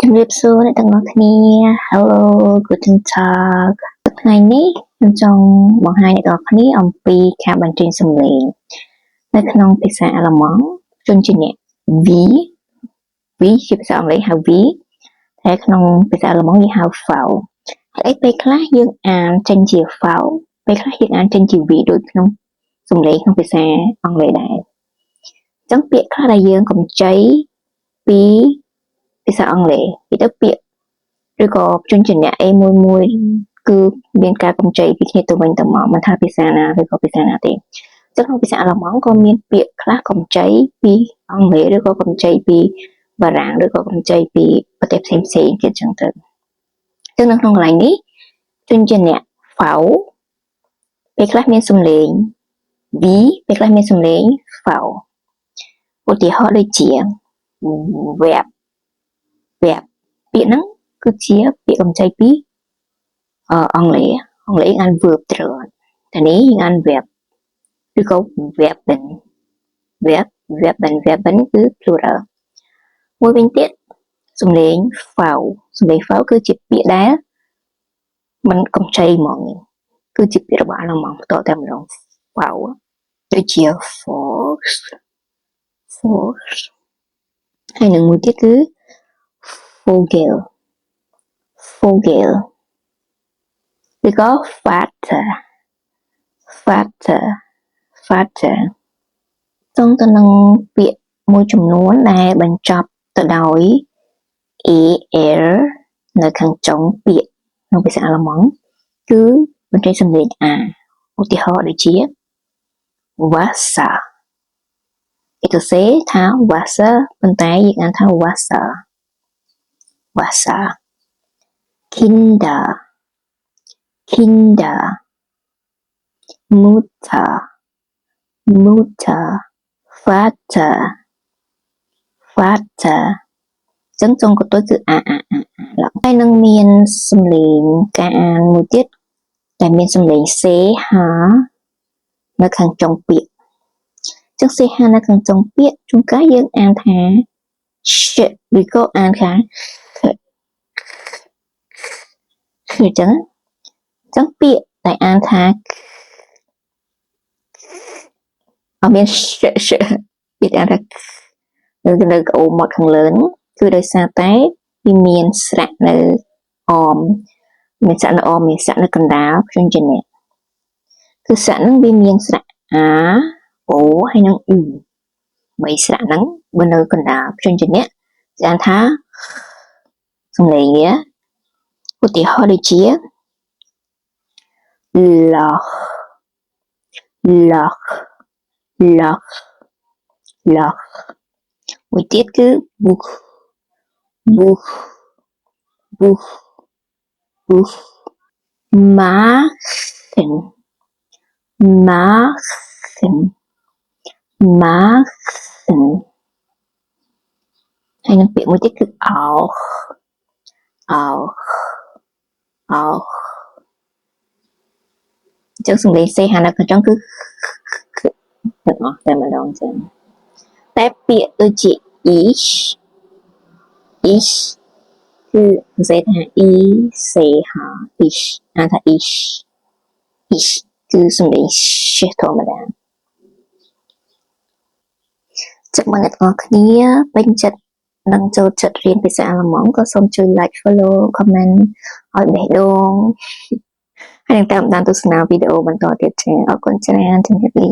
ជំរាបសួរអ្នកទាំងអស់គ្នា Hello Guten Tag ថ្ងៃនេះខ្ញុំចង់បង្ហាញអ្នកទាំងអស់គ្នាអំពីការបញ្ចេញសំឡេងនៅក្នុងភាសាអាល្លឺម៉ង់ជនជាអ្នក V ជាភាសាអង់គ្លេសហៅ V តែក្នុងភាសាអាល្លឺម៉ង់គេហៅ V ហើយពេលខ្លះយើងអានចេញជា V ពេលខ្លះយើងអានចេញជា V ដូចក្នុងសំឡេងក្នុងភាសាអង់គ្លេសដែរអញ្ចឹងពាក្យខ្លះដែលយើងកម្ចីពីភាសាអង់គ្លេសពីទៅពាក្យឬក៏ជនជាអ្នកមួយគឺមានការកម្ចីពីគ្នាទៅវិញទៅមកមិនថាភាសាណាឬក៏ភាសាណាទេចឹងក្នុងភាសាអាល្លឺម៉ង់ក៏មានពាក្យខ្លះកម្ចីពីអង់គ្លេសឬក៏កម្ចីពីបារាំងឬក៏កម្ចីពីប្រទេសផ្សេងទៀតចឹងទៅចឹងនៅក្នុងកន្លែងនេះជនជាអ្នក V ពេលខ្លះមានសំឡេង V ពេលខ្លះមានសំឡេង V ឧទាហរណ៍ដូចជា verb ពាក្យហ្នឹងគឺជាពាក្យកម្ចីពីអង់គ្លេសអាន verb ត្រូវតែនេះយើងអាន verb ឬក៏ verbenគឺ plural មួយវិញទៀតសំឡេង V គឺជាពាក្យដែលមិនកម្ចីហ្មងគឺជាពាក្យរបស់អាល្លឺម៉ង់បន្តតែម្ដង V ដូចជា force ហើយនឹងមួយទៀតគឺ Vogel ឬក៏ Vater តង់ទៅនឹងពាក្យមួយចំនួនដែលបញ្ចប់ទៅដោយ er នៅខាងចុងពាក្យក្នុងភាសាអាល្លឺម៉ង់គឺបញ្ចេញសំឡេង a ឧទាហរណ៍ដូចជា Wasser គេទៅសេថា Wasser ប៉ុន្តែយើងអានថា Wasser Kinder Mutter Vater ចឹងចុងកន្ទុយគឺ a ហើយនឹងមានសំឡេងការអានមួយទៀតដែលមានសំឡេង ch នៅខាងចុងពាក្យចឹង ch នៅខាងចុងពាក្យជួនកាលយើងអានថា sh ឬក៏អានថាគឺចឹងពាក្យដែលអានថាអត់មាន sh ពាក្យអានថានៅក្អមមកខាងលើគឺដោយសារតែវាមានស្រៈនៅអមមានស្រៈនៅកណ្ដាលជនជាអ្នកគឺស្រៈហ្នឹងវាមានស្រៈ a o ហើយនឹង u 3ស្រៈហ្នឹងបើនៅកណ្ដាលជនជាអ្នកគេអានថាសំឡេងវាឧទាហរណ៍ដូចជា loch មួយទៀតគឺ buch Machen ហើយនឹងពាក្យមួយទៀតគឺ auch ចឹងសំឡេង ch នៅខាងចុងគឺទាំងអស់តែម្ដងចឹងតែពាក្យដូចជា ich គឺនិយាយថា ich អានថា ich គឺសំឡេង sh ធម្មតាចឹងបងប្អូនអ្នកទាំងអស់គ្នាពេញចិត្តនឹងចូលចិត្តរៀនភាសាអាល្លឺម៉ង់ក៏សូមជួយ like follow comment ឲ្យបេះដូងហើយនឹងតាមដានទស្សនាវីដេអូបន្តទៀតចា៎អរគុណច្រើនជំរាបលា